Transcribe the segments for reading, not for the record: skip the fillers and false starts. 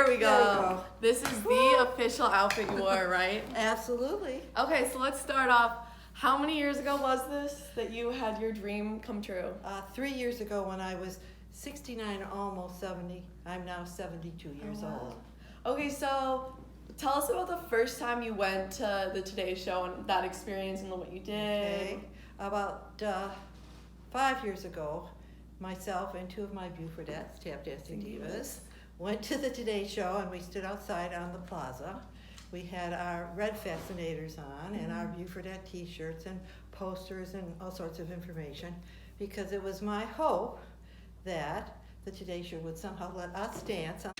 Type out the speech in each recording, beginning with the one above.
There we There we go. go. This is the official outfit you wore, right? Absolutely. Okay, so let's start off. How many years ago was this that you had your dream come true? 3 years ago when I was 69, almost 70. I'm now 72 years old. Okay, so tell us about the first time you went to the Today Show and that experience and what you did. Okay. About 5 years ago, myself and two of my Bufordettes, tap dancing divas, went to the Today Show and we stood outside on the plaza. We had our red fascinators on and our Bufordette t-shirts and posters and all sorts of information because it was my hope that the Today Show would somehow let us dance on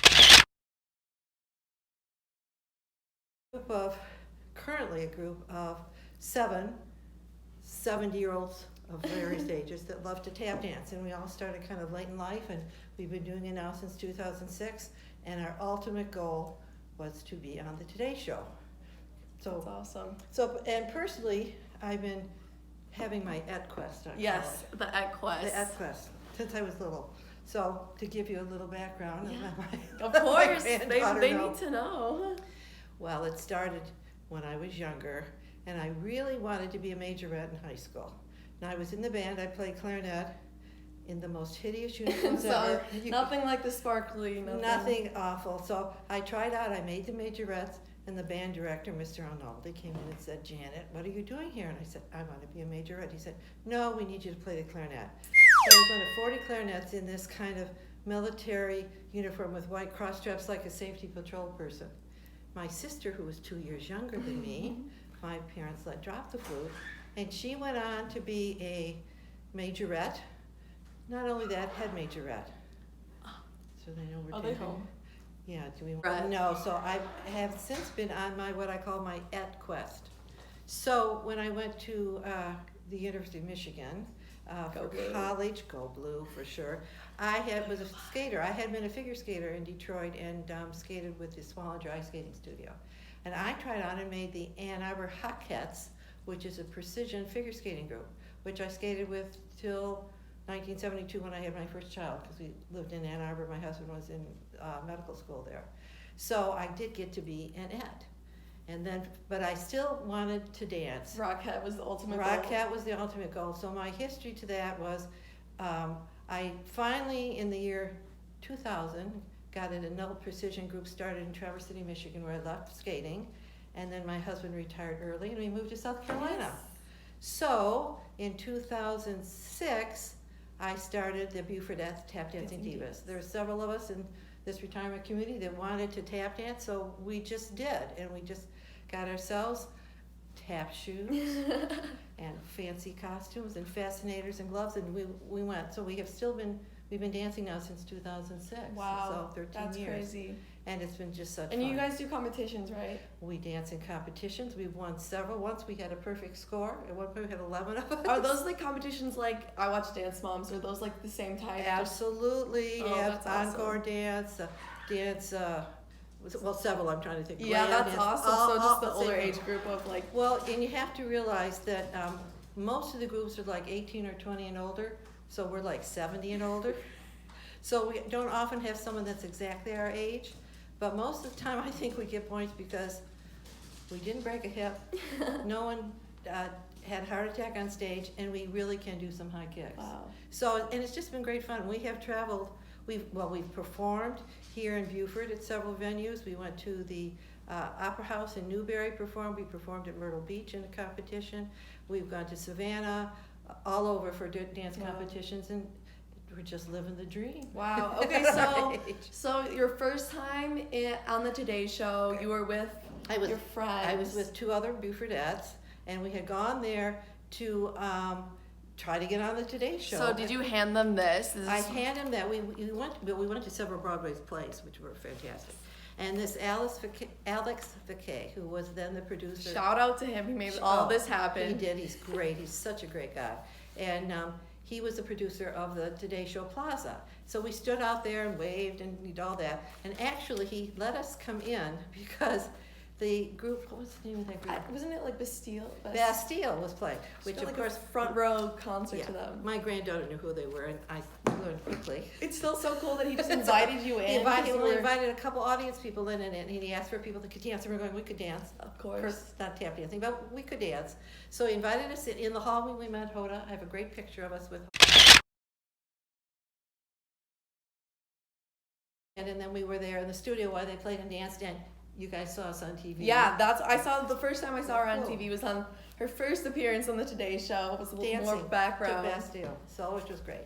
currently a group of 70-year-olds of various ages that love to tap dance, and we all started kind of late in life, and we've been doing it now since 2006, and our ultimate goal was to be on the Today Show. So That's awesome. So, and personally, I've been having my ET quest. Yes, the ET quest. The ET quest, since I was little. So, to give you a little background, Of course, they know. need to know. Well, it started when I was younger, and I really wanted to be a majorette in high school. And I was in the band. I played clarinet in the most hideous uniforms So, ever. nothing like the sparkly, Nothing awful. So I tried out. I made the majorettes, and the band director, Mr. Arnoldi, came in and said, "Janet, what are you doing here?" And I said, "I want to be a majorette." He said, "No, we need you to play the clarinet." So I was one of 40 clarinets in this kind of military uniform with white cross straps like a safety patrol person. My sister, who was 2 years younger than me, my parents let drop the flute, and she went on to be a majorette. Not only that, head majorette. So they know we're Are they home? Yeah, do we? Right. No, so I have since been on my what I call my ET quest. So when I went to the University of Michigan for Blue. college, go blue for sure. Was a skater. I had been a figure skater in Detroit and skated with the Swallow Ice Skating Studio. And I tried on and made the Ann Arbor Hawkettes, which is a precision figure skating group, which I skated with till 1972 when I had my first child, because we lived in Ann Arbor. My husband was in medical school there. So I did get to be an ET. And then, but I still wanted to dance. Rockette was the ultimate goal. Rockette was the ultimate goal. So my history to that was I finally, in the year 2000, got an adult precision group started in Traverse City, Michigan, where I left skating. And then my husband retired early, and we moved to South Carolina. Yes. So in 2006, I started the Bufordette Tap Dancing Divas. There were several of us in this retirement community that wanted to tap dance, so we just did, and we just got ourselves tap shoes and fancy costumes and fascinators and gloves, and we went. So we've been dancing now since 2006. Wow, so 13 that's years. crazy. And it's been just such And fun. you guys do competitions, right? We dance in competitions. We've won several. Once we had a perfect score. At one point we had 11 of us. Are those like competitions like I watch Dance Moms? Are those like the same type? Absolutely. Oh, Yeah, that's awesome. encore dance, several I'm trying to think. Yeah, Glam that's dance, awesome. all- So just the all older same. age group of like. Well, and you have to realize that most of the groups are like 18 or 20 and older, so we're like 70 and older. So we don't often have someone that's exactly our age, but most of the time I think we get points because we didn't break a hip, no one had a heart attack on stage, and we really can do some high kicks. Wow. So, and it's just been great fun. We have traveled, we've performed here in Beaufort at several venues. We went to the Opera House in Newberry, we performed at Myrtle Beach in a competition. We've gone to Savannah, all over for dance competitions, and we're just living the dream. Wow. Okay, so your first time on the Today Show, you were with your friends. I was with two other Bufordettes, and we had gone there to try to get on the Today Show. So did you hand them this? I hand him that. We went to several Broadway plays, which were fantastic. And this Alex Viquet, who was then the producer. Shout out to him. He made all this happen. He did. He's great. He's such a great guy. And he was the producer of the Today Show Plaza. So we stood out there and waved and did all that. And actually, he let us come in because the group, what was the name of that group? Wasn't it like Bastille? Bastille was playing, which of like course, a front row concert to them. my granddaughter knew who they were, and I learned quickly. It's still so cool that he just invited you in. He invited a couple audience people in, and he asked for people that could dance, and we're going, we could dance. Of course. Of course, not tap dancing, but we could dance. So he invited us in the hall when we met Hoda. I have a great picture of us with and then we were there in the studio while they played and danced, and you guys saw us on TV. Yeah, I saw the first time I saw her on TV was on her first appearance on the Today Show. It was a little more background. To Bastille, so which was great.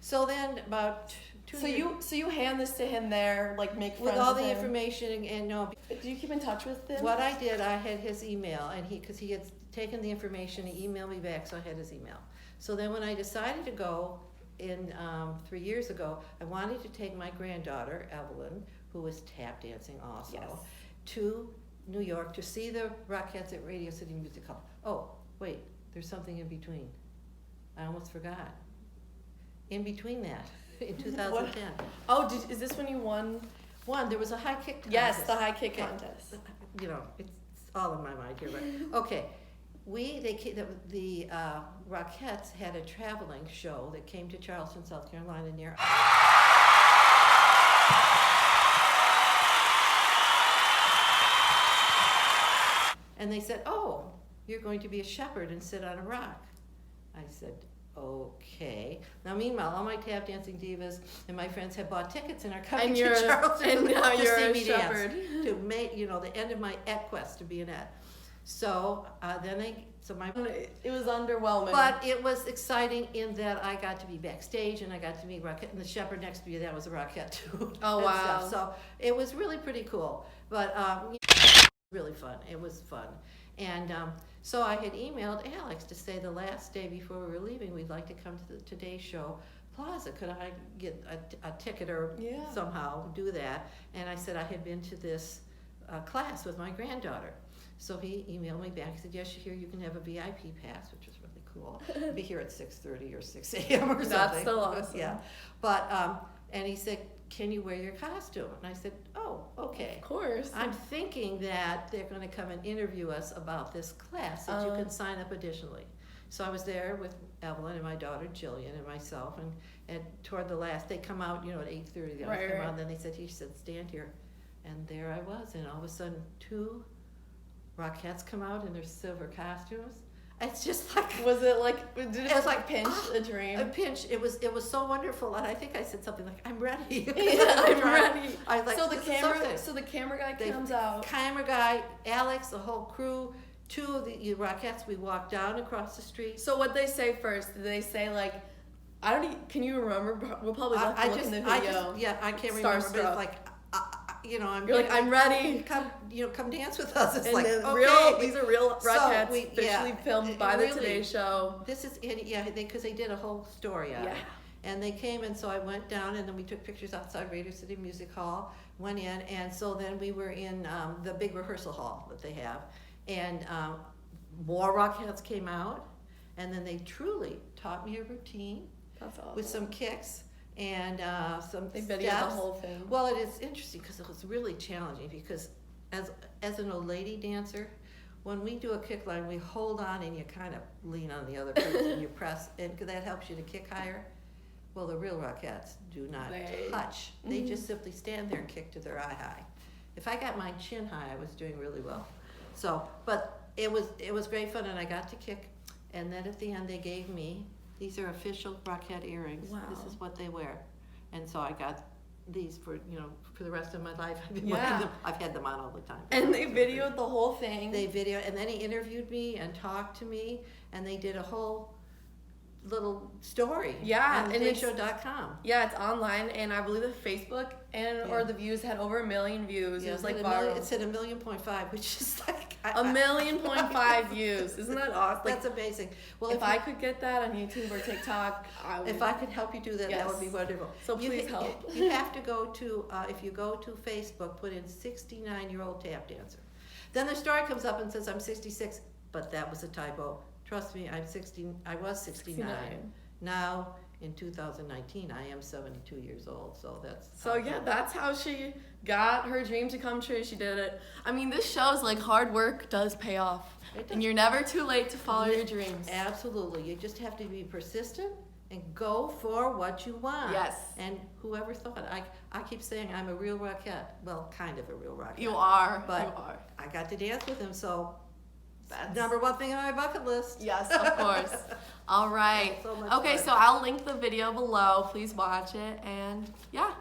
So then about 2 years. So you hand this to him there, like make friends with all the him. information and no. Do you keep in touch with him? What I did, I had his email, and because he had taken the information, he emailed me back, so I had his email. So then when I decided to go in 3 years ago, I wanted to take my granddaughter Evelyn, who was tap dancing also. Yes. To New York to see the Rockettes at Radio City Music Hall. Oh, wait, there's something in between. I almost forgot. In between that, in 2010. Oh, is this when you won? There was a high kick contest. Yes, the high kick contest. You know, it's all in my mind here, but okay. The Rockettes had a traveling show that came to Charleston, South Carolina near. And they said, oh, you're going to be a shepherd and sit on a rock. I said, okay. Now, meanwhile, all my tap dancing divas and my friends had bought tickets and are coming to Charleston and now to you're see a me shepherd. dance. To make, the end of my quest to be an ed. So It was underwhelming. But it was exciting in that I got to be backstage and I got to meet Rockette, and the shepherd next to me, that was a Rockette too. Oh, wow. So it was really pretty cool. But really fun. It was fun. And so I had emailed Alex to say the last day before we were leaving, we'd like to come to the Today Show Plaza. Could I get a ticket or somehow do that? And I said I had been to this class with my granddaughter. So he emailed me back. He said, yes, here you can have a VIP pass, which was really cool. Be here at 6:30 or 6 a.m. or something. That's still awesome. Yeah. But, and he said, can you wear your costume? And I said, oh, okay. Of course. I'm thinking that they're going to come and interview us about this class that you can sign up additionally. So I was there with Evelyn and my daughter Jillian and myself, and toward the last, they come out, at 8:30. They always come out, and then he said, stand here. And there I was, and all of a sudden, 2 Rockettes come out in their silver costumes. It's just like. Was it like? Did it was like pinch a dream? A pinch. It was so wonderful, and I think I said something like, "I'm ready." I'm ready. I was like, so the camera guy comes out. Camera guy, Alex, the whole crew. 2 of the Rockettes. We walked down across the street. So what they say first? Did they say like? Can you remember? We'll probably have to look in the video. I can't remember. But it's like. You're like, I'm ready. Come dance with us. It's and like, okay. These are real Rockettes, officially filmed by the Today Show. This is, because they did a whole story on it. And they came, and so I went down, and then we took pictures outside Radio City Music Hall, went in, and so then we were in the big rehearsal hall that they have. And more Rockettes came out, and then they truly taught me a routine. That's awesome. With some kicks. And some they videoed the whole thing. Well, it is interesting because it was really challenging because as an old lady dancer, when we do a kick line, we hold on and you kind of lean on the other person and you press, and that helps you to kick higher. Well, the real Rockettes do not touch. They just simply stand there and kick to their eye high. If I got my chin high, I was doing really well. So, but it was great fun, and I got to kick. And then at the end, they gave me. These are official Rockette earrings. Wow. This is what they wear. And so I got these for the rest of my life. I've been wearing them. I've had them on all the time. And they videoed the whole thing. They videoed, and then he interviewed me and talked to me, and they did a whole little story on thetodayshow.com. Yeah, it's online, and I believe the Facebook or the views had over 1 million views. It was like viral. It said 1.5 million, which is like 1.5 million views. Isn't that awesome? That's amazing. Well, if I could get that on YouTube or TikTok, I would. If I could help you do that, that would be wonderful. So please help. You have to go to if you go to Facebook, put in 69-year-old tap dancer. Then the story comes up and says I'm 66, but that was a typo. Trust me, I'm 16. I was 69. Now in 2019, I am 72 years old, so that's... So yeah, that's how she got her dream to come true. She did it. I mean, this shows like hard work does pay off. And you're never too late to follow your dreams. Absolutely. You just have to be persistent and go for what you want. Yes. And whoever thought, I keep saying I'm a real rockette. Well, kind of a real rockette. You are. But you are. I got to dance with him, so That's number one thing on my bucket list. Yes, of course. All right. So much Okay, fun. so I'll link the video below. Please watch it. And yeah.